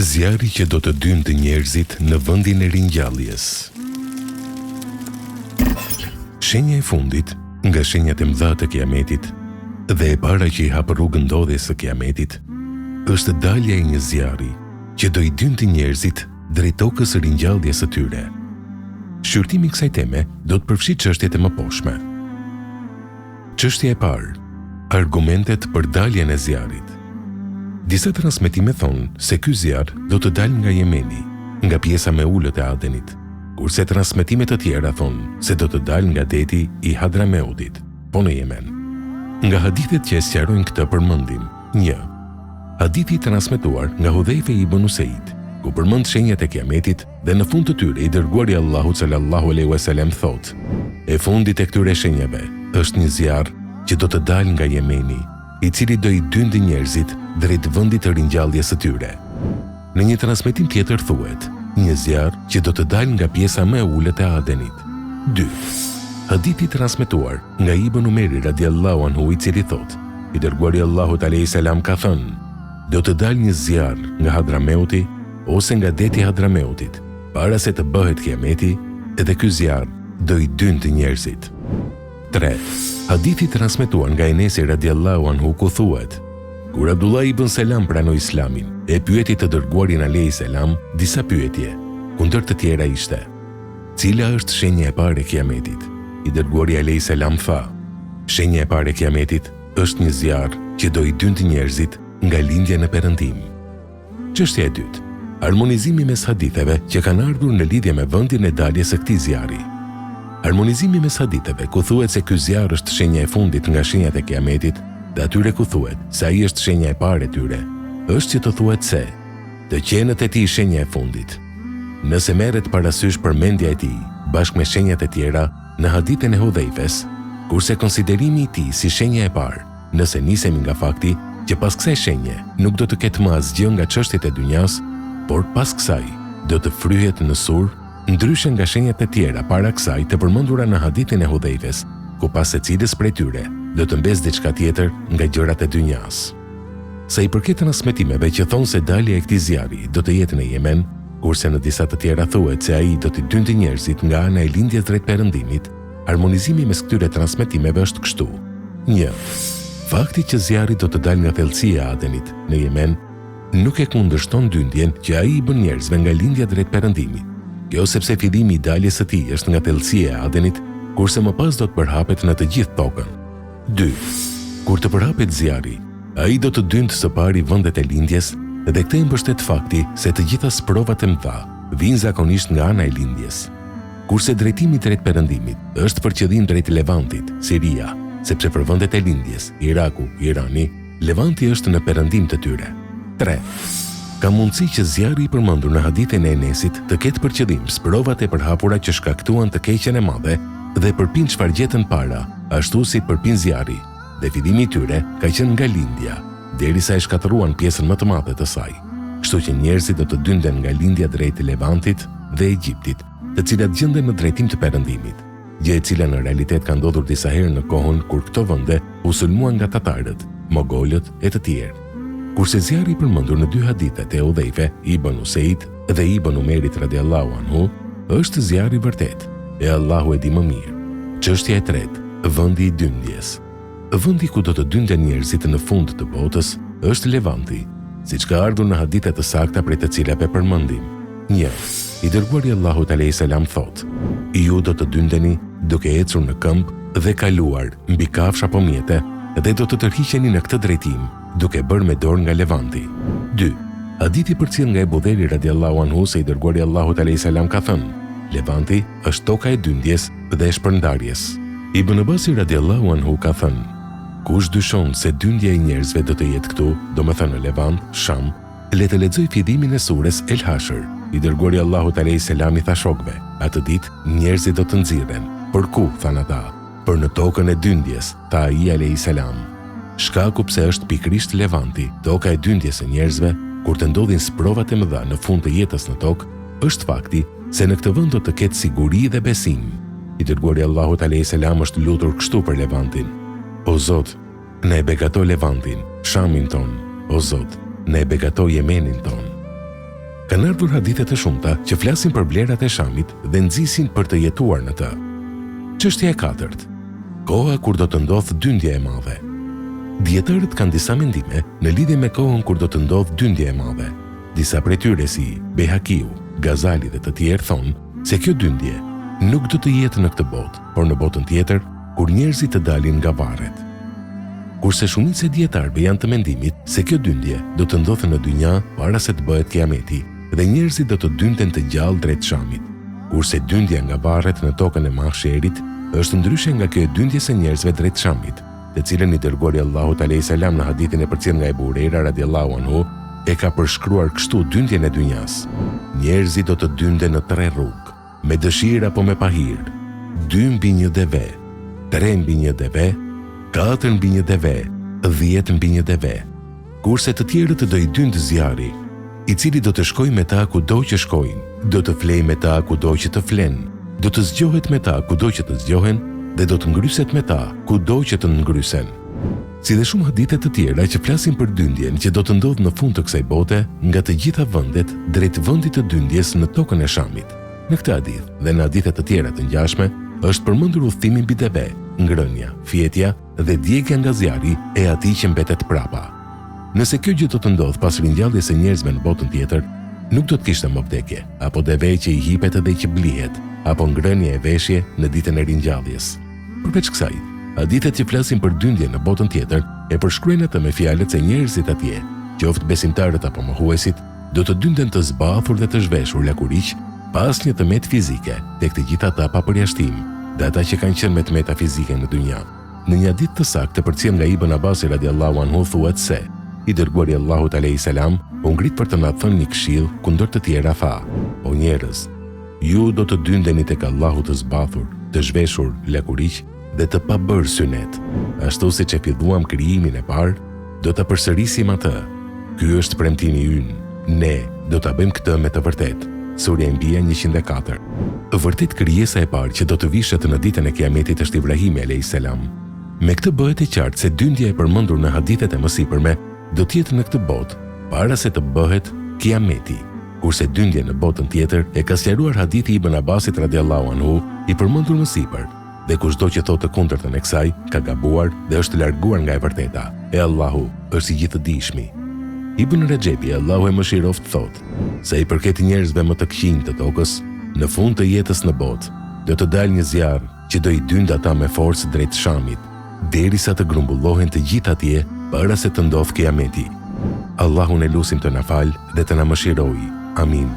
Zjarri që do të dynte njerëzit në vendin e ringjalljes. Shenja e fundit nga shenjat e mëdha të Kiametit dhe e para që i hap rrugën ndodhjes së Kiametit është dalja e një zjarri që do i dynte njerëzit drejt tokës së ringjalljes së tyre. Shqyrtimi i kësaj teme do të përfshi çështjet e mëposhme. Çështja e parë: argumentet për daljen e zjarrit. Disa transmetime thonë se ky zjarr do të dalë nga Jemeni, nga pjesa me ulët e Adenit, kurse transmetime të tjera thonë se do të dalë nga deti i Hadrameutit, po në Yemen. Nga hadithet që e sqarojnë këtë përmendim: 1. Hadithi transmetuar nga Hudhaifa ibn Usaid, ku përmend shenjat e Kiametit dhe në fund të tyre i dërguari Allahu sallallahu alaihi wasallam thotë: e fundit e këtyre shenjave është një zjarr që do të dalë nga Jemeni, i cili do i dynte njerëzit drejt vendit të ringjalljes së tyre. Në një transmetim tjetër thuhet: një zjarr që do të dalë nga pjesa më e ulët e Adenit. 2. Hadithi transmetuar nga Ibn Umeri radiallahu anhu, i cili thotë: i dërguari Allahut alayhi salam ka thënë: do të dalë një zjarr nga Hadrameuti ose nga deti i Hadrameutit para se të bëhet Kiameti, edhe ky zjarr do i dynte njerëzit. 3. Hadithi transmetuar nga Enesi radiallahu anhu, ku thuhet: kur Abdullah ibn Selam pranoi Islamin, e pyeti të dërguarin alayhi salam disa pyetje, ku ndër të tjera ishte: cila është shenja e parë e Kiametit? I dërguari alayhi salam tha: shenja e parë e Kiametit është një zjarr që do i dynte njerëzit nga lindja në perëndim. Çështja e dytë: harmonizimi mes haditheve që kanë ardhur në lidhje me vendin e daljes së këtij zjarri. Harmonizimi mes haditheve ku thuhet se ky zjarr është shenja e fundit nga shenjat e Kiametit dhe atyre ku thuhet se ai është shenja e parë e tyre, është që të thuhet se të qenët e tij shenja e fundit. Nëse merret parasysh përmendja e tij bashkë me shenjat e tjera në hadithin e Hudhaifes, kurse konsiderimi i tij si shenja e parë, nëse nisemi nga fakti që pas kësaj shenje nuk do të ketë më asgjë nga çështjet e dynjas, por pas kësaj do të fryhet në sur, ndryshe nga shenjat e tjera para kësaj të përmendura në hadithin e Hudhaifes, ku pas secilës prej tyre do të mbes diçka tjetër nga gjërat e dynjas. Sa i përket transmetimeve që thonë se dalja e këtij zjarri do të jetë në Yemen, kurse në disa të tjera thuhet se ai do t'i dynte njerëzit nga ana e lindjes drejt perëndimit, harmonizimi mes këtyre transmetimeve është kështu: 1. Fakti që zjarri do të dalë nga thellësia e Adenit në Yemen nuk e kundërshton dyndjen që ai i bën njerëzve nga lindja drejt perëndimit. Kjo sepse fillimi i daljes së tij është nga thellësia e Adenit, kurse më pas do të përhapet në të gjithë tokën. 2. Kur të përhapet zjarri, ai do të dynte së pari vendet e lindjes dhe këtë i mbështet fakti se të gjitha sprovat e mëdha vijnë zakonisht nga ana e lindjes. Kurse drejtimi drejt perëndimit është për qëllim drejt Levantit, Siria, sepse për vendet e lindjes, Iraku, Irani, Levanti është në perëndim të tyre. 3. Ka mundësi që zjarri i përmendur në hadithin e Enesit të ketë për qëllim sprovat e përhapura që shkaktuan të keqen e madhe dhe përpin çfarë gjetën para, ashtu si përpin zjarri, dhe fillimi i tyre ka qenë nga lindja, derisa e shkatëruan pjesën më të madhe të saj. Kështu që njerëzit do të dynden nga lindja drejt Levantit dhe Egjiptit, të cilat gjenden në drejtim të perëndimit, gjë e cila në realitet ka ndodhur disa herë në kohën kur këto vende u sulmuan nga tatarët, mogolët e të tjerë. Kurse zjarri i përmendur në dy hadithet e Hudhaife ibn Usaid dhe ibn Umerit radiallahu anhu është zjarri vërtet, e Allahu e di më mirë. Çështja e tretë: vendi i dyndjes. Vendi ku do të dynden njerëzit në fund të botës është Levanti, siç ka ardhur në hadithe të sakta prej të cilave përmendim. 1. I dërguari Allahut alayhi salam thotë: ju do të dyndeni duke ecur në këmbë dhe kaluar mbi kafsha apo mjete dhe do të tërhiqeni në këtë drejtim duke bërë me dorë nga Levanti. 2. Hadithi përcjell nga Ebu Dheri radiallahu anhu se i dërguari Allahut alayhi salam ka thënë: Levanti është toka e dyndjes dhe e shpërndarjes. Ibn Abasi radiallahu anhu ka thënë: kush dyshon se dyndja e njerëzve do të jetë këtu, domethënë në Levant, Sham, le të lexoj fillimin e surës El Hashr. I dërguari Allahut alayhi salam i tha shokëve: atë ditë njerëzit do të nxirren. Për ku, thanë ata? Për në tokën e dyndjes, tha ai alayhi salam. Shkaku pse është pikërisht Levanti, toka e dyndjes së njerëzve, kur të ndodhin sprovat e mëdha në fund të jetës në tokë, është fakti se në këtë vend do të ketë siguri dhe besim. I dërguari Allahut alayhi salam është lutur kështu për Levantin: o Zot, ne e begato Levantin, Shamin ton, o Zot, ne e begato Yemenin ton. Kanë ardhur hadithe të shumta që flasin për vlerat e Shamit dhe nxisin për të jetuar në të. Çështja e katërt. Koha kur do të ndodhë dyndja e madhe. Dietarët kanë disa mendime në lidhje me kohën kur do të ndodhë dyndja e madhe. Disa prej tyre si Behakiu, Gazali dhe të tjerë thonë se kjo dyndje nuk do të jetë në këtë botë, por në botën tjetër kur njerëzit të dalin nga varret. Kurse shumica e dietarëve janë të mendimit se kjo dyndje do të ndodhë në dynja para se të bëhet kiameti dhe njerëzit do të dynden të gjallë drejt Shamit. Kurse dyndja nga varret në tokën e Mahsherit është ndryshe nga kjo dyndje së njerëzve drejt Shamit, të cilën i dërguari Allahut alayhis salam në hadithin e përcjellë nga Ebu Hurajra radhiyallahu anhu e ka përshkruar kështu dyndjen e dynjas. Njerëzit do të dynden në 3 rrugë, me dëshirë apo me pahir, 2 mbi 1 deve, 3 mbi 1 deve, 4 mbi 1 deve, 10 mbi 1 deve. Kurse të tjerët do i dynd zjarri, i cili do të shkojë me ta kudo që shkojnë, do të flejë me ta kudo që të flenë, do të zgjohet me ta kudo që të zgjohen dhe do të ngryset me ta kudo që të ngrysen. Si dhe shumë hadithe të tjera që flasin për dyndjen që do të ndodhë në fund të kësaj bote nga të gjitha vendet drejt vendit të dyndjes në tokën e Shamit. Në këtë hadith dhe në hadithe të tjera të ngjashme është përmendur udhëtimi mbi deve, ngrënia, fjetja dhe djegja nga zjarri e atij që mbetet prapa. Nëse kjo gjë do të ndodhë pas ringjalljes së njerëzve në botën tjetër, nuk do të kishte më vdekje, apo deve që i hipet dhe që blihet, apo ngrënia e veshje në ditën e ringjalljes. Përveç kësaj, hadithet që flasin për dyndje në botën tjetër e përshkruajnë atë me fjalët se njerëzit atje, qoftë besimtarët apo mohuesit, do të dynden të zbathur dhe të zhveshur lakuriq pas një tëmet fizike tek të gjitha ata pa përjashtim dhe ata që kanë qenë me tëmeta fizike në dynja. Në një hadith të saktë të përcjellë nga Ibn Abbas radhiyallahu anhu thuhet se i dërguari Allahut alayhis salam u ngrit për të na thënë një këshill kundër të tjera tha: O njerëz, ju do të dyndeni tek Allahu të zbathur, të zhveshur lakuriq dhe të pa bërë synet. Ashtu siç e filluam krijimin e parë, do ta përsërisim atë. Ky është premtimi ynë. Ne do ta bëjmë këtë me të vërtetë. Surja Anbiya 104. Vërtet krijesa e parë që do të vishet në ditën e Kiametit është Ibrahimi alayhis salam. Me këtë bëhet e qartë se dyndja e përmendur në hadithet e mësipërme do të jetë në këtë botë para se të bëhet Kiameti. Kurse dyndja në botën tjetër e ka sqaruar hadithi i Ibn Abbasit radhiyallahu anhu i përmendur më sipër. Dhe kushdo që thotë të kundërtën e kësaj ka gabuar dhe është larguar nga e vërteta. E Allahu është i gjithëdijshmi. Ibn Rajebi, Allahu e mëshiroft, thotë se i përket njerëzve më të këqinj të tokës, në fund të jetës në botë do të dalë një zjarr që do i dynd ata me forcë drejt Shamit, derisa të grumbullohen të gjithë atje para se të ndodhë Kiameti. Allahu ne lutim të na falë dhe të na mëshirojë. Amin.